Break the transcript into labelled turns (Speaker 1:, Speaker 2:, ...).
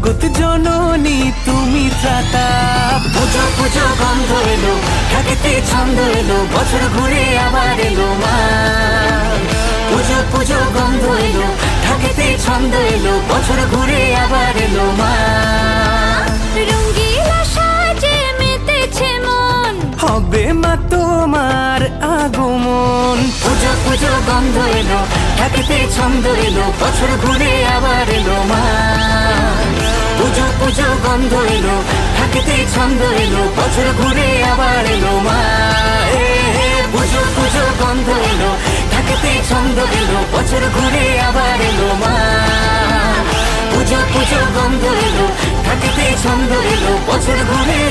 Speaker 1: জগৎ জননী তুমি ত্রাতা।
Speaker 2: পুজো পুজো গন্ধ এলো, ঢাকেতে ছন্দ এলো, বছর ঘুরে আবার এলো মা। পুজো পুজো গন্ধ এলো, ঢাকেতে ছন্দ এলো, বছর ঘুরে আবার এলো মা।
Speaker 3: রঙ্গিলা সাজে মেতেছে মন,
Speaker 1: হবে মা তোমার আগমন।
Speaker 2: পুজো পুজো গন্ধ এলো, ঢাকেতে ছন্দ এলো, বছর ঘুরে আবার এলো মা। পুজো পুজো গন্ধ এলো, ঢাকেতে ছন্দ এলো, বছর ঘুরে আবার এলো মা। পুজো পুজো গন্ধ এলো, ঢাকেতে ছন্দ এলো, বছর ঘুরে আবার এলো মা। পুজো পুজো গন্ধ এলো, ঢাকেতে ছন্দ এলো, বছর ঘুরে